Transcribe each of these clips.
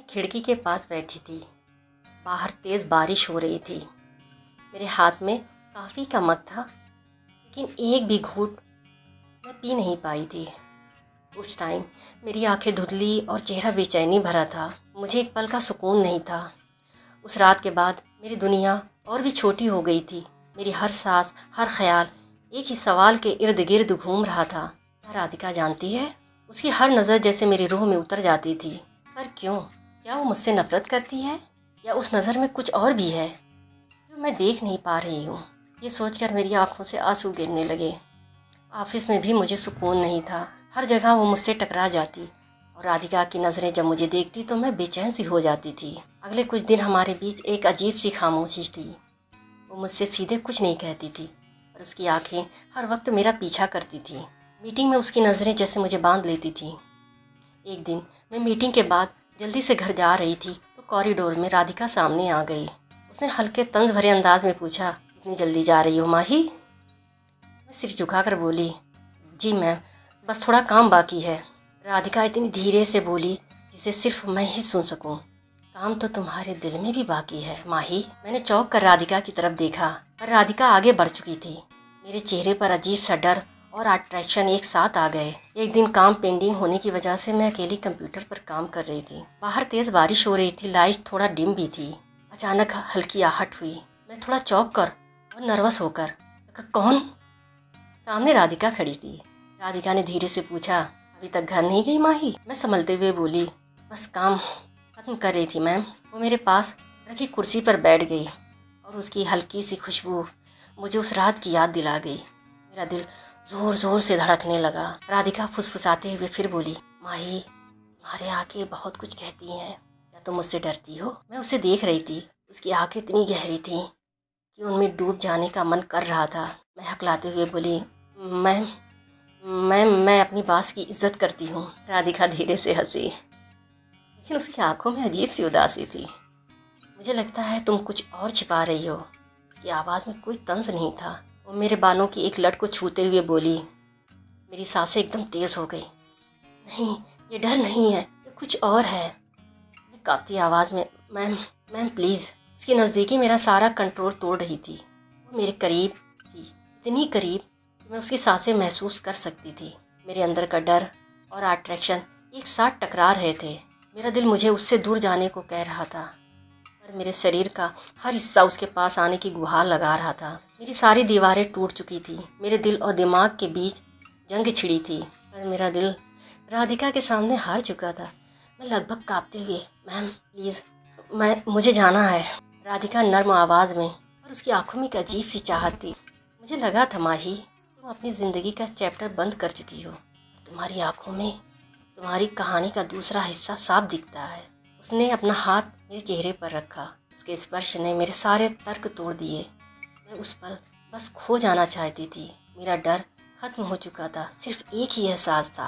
खिड़की के पास बैठी थी। बाहर तेज़ बारिश हो रही थी। मेरे हाथ में कॉफ़ी का मग था, लेकिन एक भी घूंट मैं पी नहीं पाई थी। उस टाइम मेरी आंखें धुंधली और चेहरा बेचैनी भरा था। मुझे एक पल का सुकून नहीं था। उस रात के बाद मेरी दुनिया और भी छोटी हो गई थी। मेरी हर सांस, हर ख्याल एक ही सवाल के इर्द गिर्द घूम रहा था। क्या राधिका जानती है? उसकी हर नज़र जैसे मेरी रूह में उतर जाती थी। पर क्यों? क्या वो मुझसे नफरत करती है, या उस नज़र में कुछ और भी है जो मैं देख नहीं पा रही हूँ? ये सोचकर मेरी आंखों से आंसू गिरने लगे। ऑफिस में भी मुझे सुकून नहीं था। हर जगह वो मुझसे टकरा जाती और राधिका की नज़रें जब मुझे देखती तो मैं बेचैन सी हो जाती थी। अगले कुछ दिन हमारे बीच एक अजीब सी खामोशी थी। वो मुझसे सीधे कुछ नहीं कहती थी, पर उसकी आंखें हर वक्त मेरा पीछा करती थी। मीटिंग में उसकी नज़रें जैसे मुझे बांध लेती थी। एक दिन मैं मीटिंग के बाद जल्दी से घर जा रही थी तो कॉरिडोर में राधिका सामने आ गई। उसने हल्के तंज भरे अंदाज में पूछा, इतनी जल्दी जा रही हो माही? मैं सिर झुकाकर बोली, जी मैम, बस थोड़ा काम बाकी है। राधिका इतनी धीरे से बोली जिसे सिर्फ मैं ही सुन सकूं। काम तो तुम्हारे दिल में भी बाकी है माही। मैंने चौंक कर राधिका की तरफ देखा, पर राधिका आगे बढ़ चुकी थी। मेरे चेहरे पर अजीब सा डर और अट्रैक्शन एक साथ आ गए। एक दिन काम पेंडिंग होने की वजह से मैं अकेली कंप्यूटर पर काम कर रही थी। बाहर तेज बारिश हो रही थी, लाइट थोड़ा डिम भी थी। अचानक हल्की आहट हुई। मैं थोड़ा चौंक कर और नर्वस होकर, कौन? सामने राधिका खड़ी थी। राधिका ने धीरे से पूछा, अभी तक घर नहीं गई माही? मैं संभलते हुए बोली, बस काम खत्म कर रही थी मैम। वो मेरे पास रखी कुर्सी पर बैठ गई और उसकी हल्की सी खुशबू मुझे उस रात की याद दिला गई। मेरा दिल ज़ोर ज़ोर से धड़कने लगा। राधिका फुसफुसाते हुए फिर बोली, माही, तुम्हारे आंखें बहुत कुछ कहती हैं। क्या तुम मुझसे डरती हो? मैं उसे देख रही थी। उसकी आंखें इतनी गहरी थीं कि उनमें डूब जाने का मन कर रहा था। मैं हकलाते हुए बोली, मैं अपनी बात की इज्जत करती हूँ। राधिका धीरे से हंसी, लेकिन उसकी आंखों में अजीब सी उदासी थी। मुझे लगता है तुम कुछ और छिपा रही हो। उसकी आवाज़ में कोई तंज नहीं था। वो मेरे बालों की एक लट को छूते हुए बोली। मेरी सांसें एकदम तेज़ हो गई। नहीं, ये डर नहीं है, ये कुछ और है। मैं कांपती आवाज़ में, मैम प्लीज़। उसकी नज़दीकी मेरा सारा कंट्रोल तोड़ रही थी। वो मेरे करीब थी, इतनी करीब कि मैं उसकी सांसें महसूस कर सकती थी। मेरे अंदर का डर और अट्रैक्शन एक साथ टकरा रहे थे। मेरा दिल मुझे उससे दूर जाने को कह रहा था, पर मेरे शरीर का हर हिस्सा उसके पास आने की गुहार लगा रहा था। मेरी सारी दीवारें टूट चुकी थी। मेरे दिल और दिमाग के बीच जंग छिड़ी थी, पर मेरा दिल राधिका के सामने हार चुका था। मैं लगभग कांपते हुए, मैम प्लीज़, मुझे जाना है। राधिका नर्म आवाज़ में, और उसकी आंखों में एक अजीब सी चाहत थी। मुझे लगा था माही, तुम अपनी ज़िंदगी का चैप्टर बंद कर चुकी हो। तुम्हारी आंखों में तुम्हारी कहानी का दूसरा हिस्सा साफ दिखता है। उसने अपना हाथ मेरे चेहरे पर रखा। उसके स्पर्श ने मेरे सारे तर्क तोड़ दिए। मैं उस पल बस खो जाना चाहती थी। मेरा डर खत्म हो चुका था। सिर्फ एक ही एहसास था,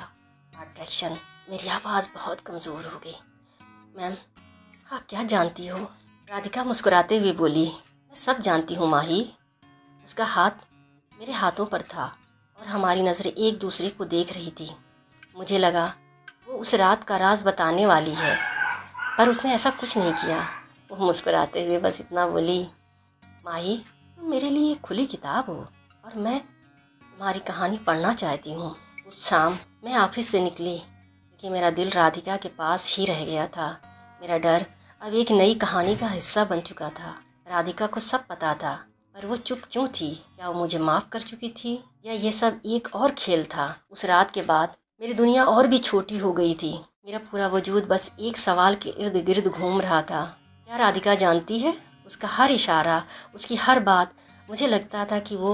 अट्रैक्शन। मेरी आवाज़ बहुत कमज़ोर हो गई। मैम, आप क्या जानती हो? राधिका मुस्कुराते हुए बोली, मैं सब जानती हूँ माही। उसका हाथ मेरे हाथों पर था और हमारी नज़रें एक दूसरे को देख रही थी। मुझे लगा वो उस रात का राज बताने वाली है, पर उसने ऐसा कुछ नहीं किया। वो मुस्कुराते हुए बस इतना बोली, माही, तुम मेरे लिए एक खुली किताब हो और मैं तुम्हारी कहानी पढ़ना चाहती हूँ। उस शाम मैं ऑफिस से निकली, लेकिन मेरा दिल राधिका के पास ही रह गया था। मेरा डर अब एक नई कहानी का हिस्सा बन चुका था। राधिका को सब पता था, पर वो चुप क्यों थी? क्या वो मुझे माफ़ कर चुकी थी, या ये सब एक और खेल था? उस रात के बाद मेरी दुनिया और भी छोटी हो गई थी। मेरा पूरा वजूद बस एक सवाल के इर्द गिर्द घूम रहा था, क्या राधिका जानती है? उसका हर इशारा, उसकी हर बात, मुझे लगता था कि वो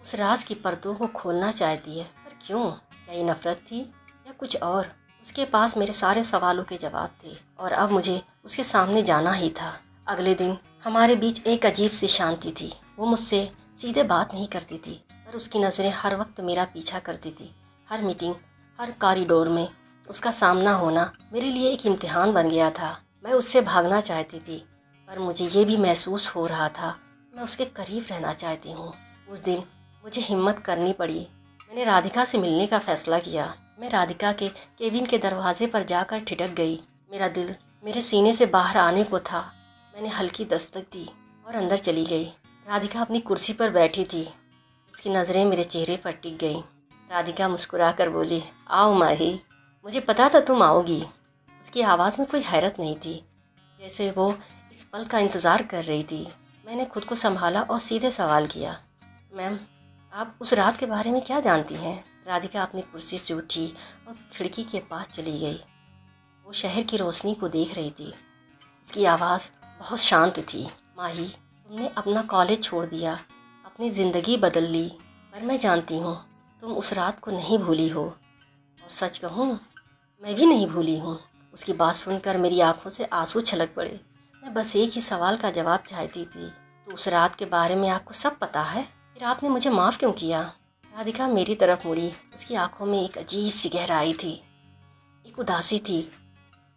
उस राज की परतों को खोलना चाहती है। पर क्यों? क्या ये नफ़रत थी या कुछ और? उसके पास मेरे सारे सवालों के जवाब थे और अब मुझे उसके सामने जाना ही था। अगले दिन हमारे बीच एक अजीब सी शांति थी। वो मुझसे सीधे बात नहीं करती थी, पर उसकी नज़रें हर वक्त मेरा पीछा करती थी। हर मीटिंग, हर कॉरिडोर में उसका सामना होना मेरे लिए एक इम्तिहान बन गया था। मैं उससे भागना चाहती थी, पर मुझे ये भी महसूस हो रहा था मैं उसके करीब रहना चाहती हूँ। उस दिन मुझे हिम्मत करनी पड़ी। मैंने राधिका से मिलने का फ़ैसला किया। मैं राधिका के केबिन के दरवाजे पर जाकर ठिठक गई। मेरा दिल मेरे सीने से बाहर आने को था। मैंने हल्की दस्तक दी और अंदर चली गई। राधिका अपनी कुर्सी पर बैठी थी। उसकी नज़रें मेरे चेहरे पर टिक गईं। राधिका मुस्कुरा कर बोली, आओ माही, मुझे पता था तुम आओगी। उसकी आवाज़ में कोई हैरत नहीं थी, जैसे वो इस पल का इंतज़ार कर रही थी। मैंने खुद को संभाला और सीधे सवाल किया, मैम, आप उस रात के बारे में क्या जानती हैं? राधिका अपनी कुर्सी से उठी और खिड़की के पास चली गई। वो शहर की रोशनी को देख रही थी। उसकी आवाज़ बहुत शांत थी। माही, तुमने अपना कॉलेज छोड़ दिया, अपनी ज़िंदगी बदल ली, पर मैं जानती हूँ तुम उस रात को नहीं भूली हो। और सच कहूँ, मैं भी नहीं भूली हूँ। उसकी बात सुनकर मेरी आंखों से आंसू छलक पड़े। मैं बस एक ही सवाल का जवाब चाहती थी, तो उस रात के बारे में आपको सब पता है, फिर आपने मुझे माफ़ क्यों किया? राधिका मेरी तरफ मुड़ी। उसकी आंखों में एक अजीब सी गहराई थी, एक उदासी थी।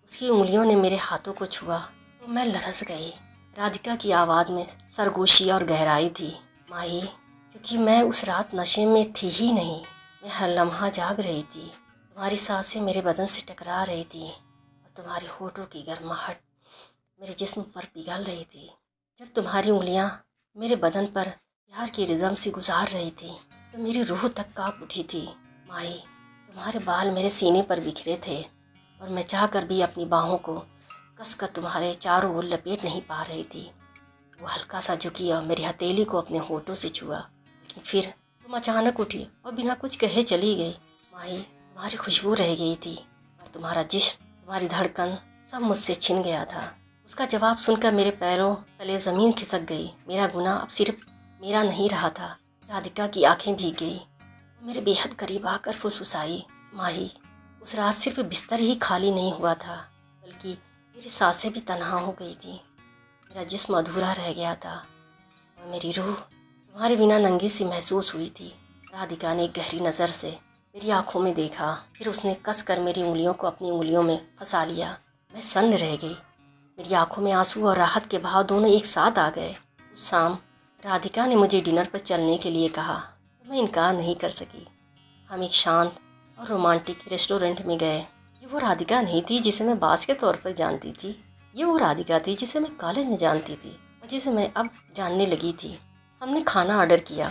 उसकी उंगलियों ने मेरे हाथों को छुआ तो मैं लरस गई। राधिका की आवाज़ में सरगोशी और गहराई थी। माही, क्योंकि मैं उस रात नशे में थी ही नहीं, मैं हर लम्हा जाग रही थी। तुम्हारी सांसें मेरे बदन से टकरा रही थी और तुम्हारे होठों की गर्माहट मेरे जिस्म पर पिघल रही थी। जब तुम्हारी उंगलियां मेरे बदन पर प्यार की रिदम से गुजार रही थी तो मेरी रूह तक कांप उठी थी। माही, तुम्हारे बाल मेरे सीने पर बिखरे थे और मैं चाहकर भी अपनी बाहों को कसकर तुम्हारे चारों ओर लपेट नहीं पा रही थी। वो हल्का सा झुकी और मेरी हथेली को अपने होठों से छुआ, लेकिन फिर तुम अचानक उठी और बिना कुछ कहे चली गई। माही, तुम्हारी खुशबू रह गई थी और तुम्हारा जिस्म, तुम्हारी धड़कन सब मुझसे छिन गया था। उसका जवाब सुनकर मेरे पैरों तले ज़मीन खिसक गई। मेरा गुनाह अब सिर्फ मेरा नहीं रहा था। राधिका की आंखें भीग गई। वो मेरे बेहद करीब आकर फुसफुसाई, माही, उस रात सिर्फ बिस्तर ही खाली नहीं हुआ था, बल्कि मेरी सांसें भी तन्हा हो गई थी। मेरा जिस्म अधूरा रह गया था और मेरी रूह तुम्हारे बिना नंगी सी महसूस हुई थी। राधिका ने एक गहरी नज़र से मेरी आंखों में देखा, फिर उसने कसकर मेरी उंगलियों को अपनी उंगलियों में फंसा लिया। मैं सन्न रह गई। मेरी आंखों में आंसू और राहत के भाव दोनों एक साथ आ गए। उस शाम राधिका ने मुझे डिनर पर चलने के लिए कहा तो मैं इनकार नहीं कर सकी। हम एक शांत और रोमांटिक रेस्टोरेंट में गए। ये वो राधिका नहीं थी जिसे मैं बास के तौर पर जानती थी। ये वो राधिका थी जिसे मैं कॉलेज में जानती थी और जिसे मैं अब जानने लगी थी। हमने खाना ऑर्डर किया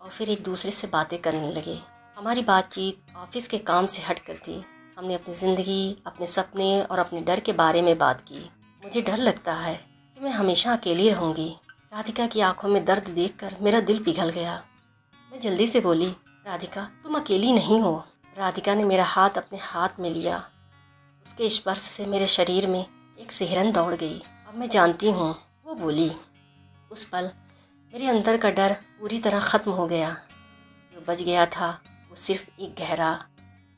और फिर एक दूसरे से बातें करने लगे। हमारी बातचीत ऑफिस के काम से हट कर थी। हमने अपनी ज़िंदगी, अपने सपने और अपने डर के बारे में बात की। मुझे डर लगता है कि मैं हमेशा अकेली रहूँगी। राधिका की आंखों में दर्द देखकर मेरा दिल पिघल गया। मैं जल्दी से बोली, राधिका, तुम अकेली नहीं हो। राधिका ने मेरा हाथ अपने हाथ में लिया। उसके स्पर्श से मेरे शरीर में एक सिहरन दौड़ गई। अब मैं जानती हूँ, वो बोली। उस पल मेरे अंदर का डर पूरी तरह ख़त्म हो गया। जो बच गया था वो सिर्फ एक गहरा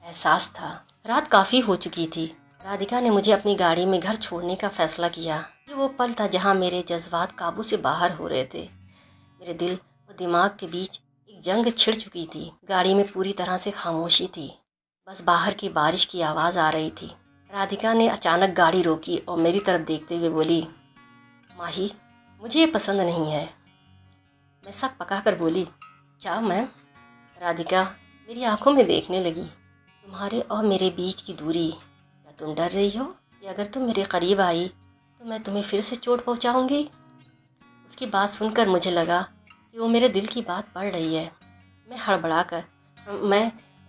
एहसास था। रात काफ़ी हो चुकी थी। राधिका ने मुझे अपनी गाड़ी में घर छोड़ने का फ़ैसला किया। ये वो पल था जहाँ मेरे जज्बात काबू से बाहर हो रहे थे। मेरे दिल और दिमाग के बीच एक जंग छिड़ चुकी थी। गाड़ी में पूरी तरह से खामोशी थी, बस बाहर की बारिश की आवाज़ आ रही थी। राधिका ने अचानक गाड़ी रोकी और मेरी तरफ देखते हुए बोली, माही, मुझे ये पसंद नहीं है। मैं सक पका कर बोली, क्या मैम? राधिका मेरी आंखों में देखने लगी। तुम्हारे और मेरे बीच की दूरी, क्या तुम डर रही हो कि अगर तुम मेरे करीब आई तो मैं तुम्हें फिर से चोट पहुंचाऊंगी? उसकी बात सुनकर मुझे लगा कि वो मेरे दिल की बात पढ़ रही है। मैं हड़बड़ा कर,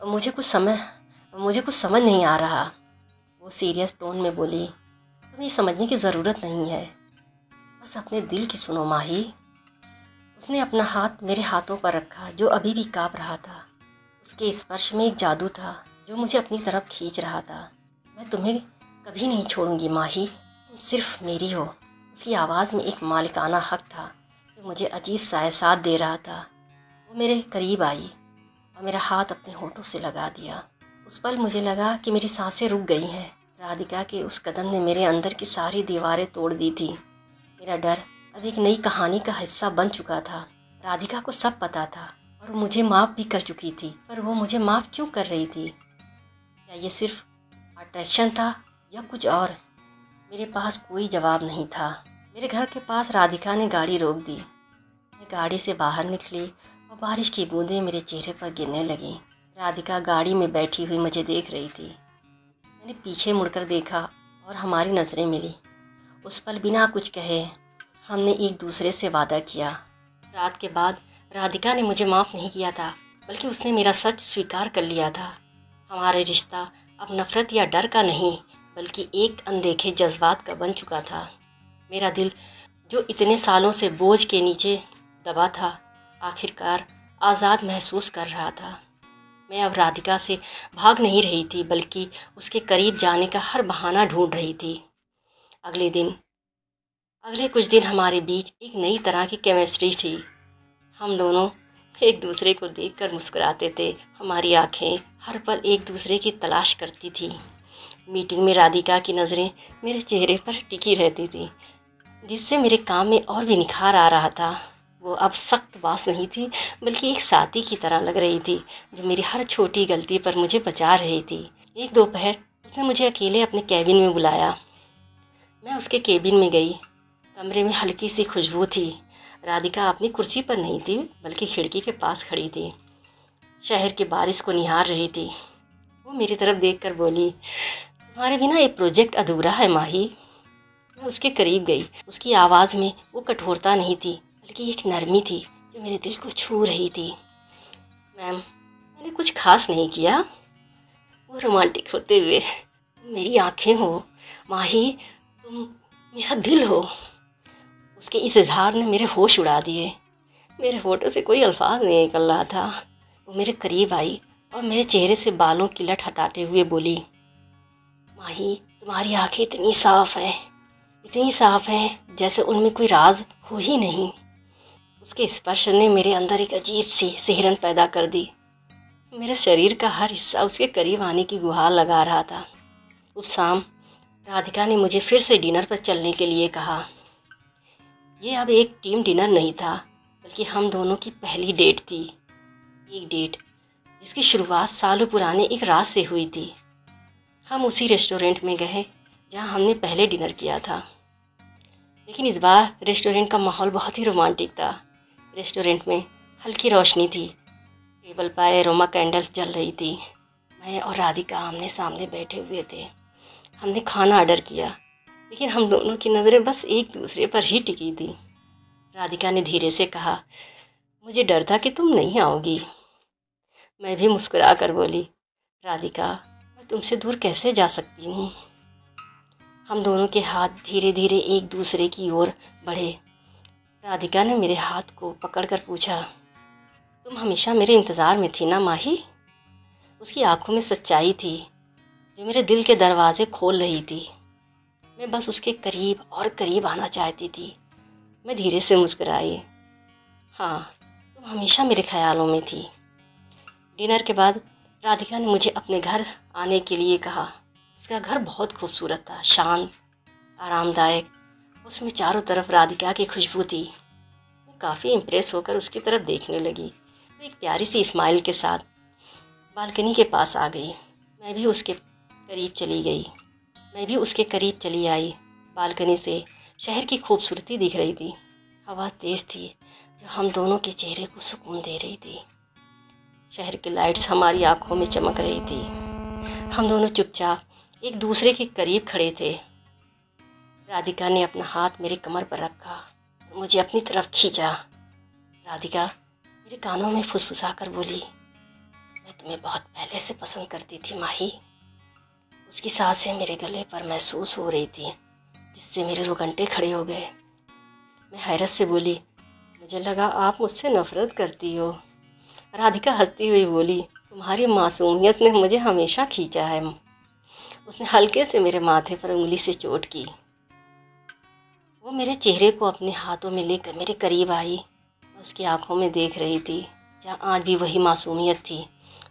मुझे कुछ समझ नहीं आ रहा। वो सीरियस टोन में बोली, तुम्हें ये समझने की ज़रूरत नहीं है, बस अपने दिल की सुनो माही। उसने अपना हाथ मेरे हाथों पर रखा जो अभी भी काँप रहा था। उसके स्पर्श में एक जादू था जो मुझे अपनी तरफ खींच रहा था। मैं तुम्हें कभी नहीं छोड़ूंगी माही, तुम सिर्फ मेरी हो। उसकी आवाज़ में एक मालिकाना हक था जो मुझे अजीब सा एहसास दे रहा था। वो मेरे करीब आई और मेरा हाथ अपने होठों से लगा दिया। उस पल मुझे लगा कि मेरी सांसें रुक गई हैं। राधिका के उस कदम ने मेरे अंदर की सारी दीवारें तोड़ दी थी। मेरा डर अब एक नई कहानी का हिस्सा बन चुका था। राधिका को सब पता था और मुझे माफ़ भी कर चुकी थी, पर वो मुझे माफ़ क्यों कर रही थी? क्या ये सिर्फ अट्रैक्शन था या कुछ और? मेरे पास कोई जवाब नहीं था। मेरे घर के पास राधिका ने गाड़ी रोक दी। मैं गाड़ी से बाहर निकली और बारिश की बूंदें मेरे चेहरे पर गिरने लगीं। राधिका गाड़ी में बैठी हुई मुझे देख रही थी। मैंने पीछे मुड़कर देखा और हमारी नज़रें मिली। उस पल बिना कुछ कहे हमने एक दूसरे से वादा किया। रात के बाद राधिका ने मुझे माफ़ नहीं किया था, बल्कि उसने मेरा सच स्वीकार कर लिया था। हमारा रिश्ता अब नफ़रत या डर का नहीं, बल्कि एक अनदेखे जज्बात का बन चुका था। मेरा दिल जो इतने सालों से बोझ के नीचे दबा था, आखिरकार आज़ाद महसूस कर रहा था। मैं अब राधिका से भाग नहीं रही थी, बल्कि उसके करीब जाने का हर बहाना ढूंढ रही थी। अगले कुछ दिन हमारे बीच एक नई तरह की केमिस्ट्री थी। हम दोनों एक दूसरे को देखकर मुस्कुराते थे। हमारी आंखें हर पल एक दूसरे की तलाश करती थी। मीटिंग में राधिका की नज़रें मेरे चेहरे पर टिकी रहती थी, जिससे मेरे काम में और भी निखार आ रहा था। वो अब सख्त बास नहीं थी, बल्कि एक साथी की तरह लग रही थी, जो मेरी हर छोटी गलती पर मुझे बचा रही थी। एक दोपहर उसने मुझे अकेले अपने कैबिन में बुलाया। मैं उसके कैबिन में गई। कमरे में हल्की सी खुशबू थी। राधिका अपनी कुर्सी पर नहीं थी, बल्कि खिड़की के पास खड़ी थी। शहर की बारिश को निहार रही थी। वो मेरी तरफ देखकर बोली, तुम्हारे बिना एक प्रोजेक्ट अधूरा है माही। मैं उसके करीब गई। उसकी आवाज़ में वो कठोरता नहीं थी, बल्कि एक नरमी थी जो मेरे दिल को छू रही थी। मैम, मैंने कुछ खास नहीं किया। वो रोमांटिक होते हुए, मेरी आंखें हो माही, तुम मेरा दिल हो। उसके इस इजहार ने मेरे होश उड़ा दिए। मेरे होठों से कोई अल्फाज नहीं निकल रहा था। वो मेरे करीब आई और मेरे चेहरे से बालों की लट हटाते हुए बोली, माही, तुम्हारी आंखें इतनी साफ हैं जैसे उनमें कोई राज हो ही नहीं। उसके स्पर्श ने मेरे अंदर एक अजीब सी सिहरन पैदा कर दी। मेरे शरीर का हर हिस्सा उसके करीब आने की गुहार लगा रहा था। उस शाम राधिका ने मुझे फिर से डिनर पर चलने के लिए कहा। ये अब एक टीम डिनर नहीं था, बल्कि हम दोनों की पहली डेट थी। एक डेट जिसकी शुरुआत सालों पुराने एक रात से हुई थी। हम उसी रेस्टोरेंट में गए जहां हमने पहले डिनर किया था, लेकिन इस बार रेस्टोरेंट का माहौल बहुत ही रोमांटिक था। रेस्टोरेंट में हल्की रोशनी थी। टेबल पर एरोमा कैंडल्स जल रही थी। मैं और राधिका आमने सामने बैठे हुए थे। हमने खाना ऑर्डर किया, लेकिन हम दोनों की नज़रें बस एक दूसरे पर ही टिकी थी। राधिका ने धीरे से कहा, मुझे डर था कि तुम नहीं आओगी। मैं भी मुस्कुरा कर बोली, राधिका, मैं तुमसे दूर कैसे जा सकती हूँ। हम दोनों के हाथ धीरे धीरे एक दूसरे की ओर बढ़े। राधिका ने मेरे हाथ को पकड़कर पूछा, तुम हमेशा मेरे इंतज़ार में थी ना माही। उसकी आंखों में सच्चाई थी जो मेरे दिल के दरवाजे खोल रही थी। मैं बस उसके करीब और करीब आना चाहती थी। मैं धीरे से मुस्कुराई। हाँ, तुम हमेशा मेरे ख्यालों में थी। डिनर के बाद राधिका ने मुझे अपने घर आने के लिए कहा। उसका घर बहुत खूबसूरत था, शांत, आरामदायक। उसमें चारों तरफ राधिका की खुशबू थी। मैं काफ़ी इम्प्रेस होकर उसकी तरफ देखने लगी। वो एक प्यारी सी स्माइल के साथ बालकनी के पास आ गई। मैं भी उसके करीब चली आई। बालकनी से शहर की खूबसूरती दिख रही थी। हवा तेज़ थी जो हम दोनों के चेहरे को सुकून दे रही थी। शहर की लाइट्स हमारी आंखों में चमक रही थी। हम दोनों चुपचाप एक दूसरे के करीब खड़े थे। राधिका ने अपना हाथ मेरे कमर पर रखा और मुझे अपनी तरफ खींचा। राधिका मेरे कानों में फुसफुसा कर बोली, मैं तुम्हें बहुत पहले से पसंद करती थी माही। उसकी सांसें मेरे गले पर महसूस हो रही थी, जिससे मेरे रोंगटे खड़े हो गए। मैं हैरत से बोली, मुझे लगा आप मुझसे नफरत करती हो। राधिका हंसती हुई बोली, तुम्हारी मासूमियत ने मुझे हमेशा खींचा है। उसने हल्के से मेरे माथे पर उंगली से चोट की। वो मेरे चेहरे को अपने हाथों में लेकर मेरे करीब आई। उसकी आंखों में देख रही थी जहाँ आज भी वही मासूमियत थी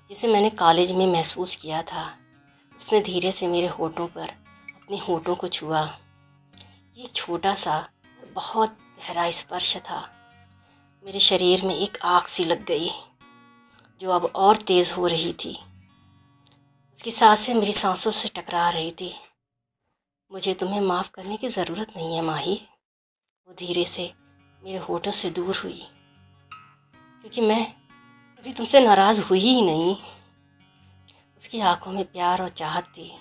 जिसे मैंने कॉलेज में महसूस किया था। उसने धीरे से मेरे होठों पर अपने होठों को छुआ। ये छोटा सा बहुत गहरा स्पर्श था। मेरे शरीर में एक आग सी लग गई जो अब और तेज़ हो रही थी। उसकी सांसें मेरी सांसों से टकरा रही थी। मुझे तुम्हें माफ़ करने की ज़रूरत नहीं है माही। वो धीरे से मेरे होठों से दूर हुई, क्योंकि मैं कभी तुमसे नाराज़ हुई ही नहीं। उसकी आंखों में प्यार और चाहत थी।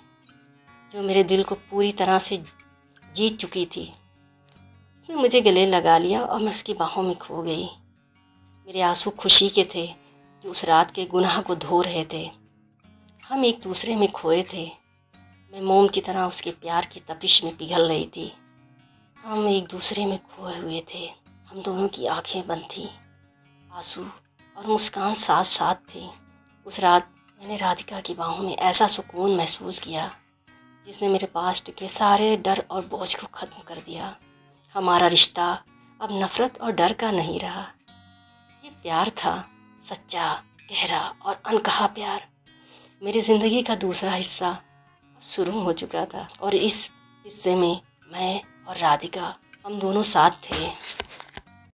जो मेरे दिल को पूरी तरह से जीत चुकी थी। उसने मुझे गले लगा लिया और मैं उसकी बाहों में खो गई। मेरे आंसू खुशी के थे जो उस रात के गुनाह को धो रहे थे। हम एक दूसरे में खोए थे। मैं मोम की तरह उसके प्यार की तपिश में पिघल रही थी। हम एक दूसरे में खोए हुए थे। हम दोनों की आंखें बंद थीं। आंसू और मुस्कान साथ साथ थी। उस रात मैंने राधिका की बाहों में ऐसा सुकून महसूस किया जिसने मेरे पास्ट के सारे डर और बोझ को ख़त्म कर दिया। हमारा रिश्ता अब नफ़रत और डर का नहीं रहा। ये प्यार था, सच्चा, गहरा और अनकहा प्यार। मेरी ज़िंदगी का दूसरा हिस्सा शुरू हो चुका था और इस हिस्से में मैं और राधिका हम दोनों साथ थे।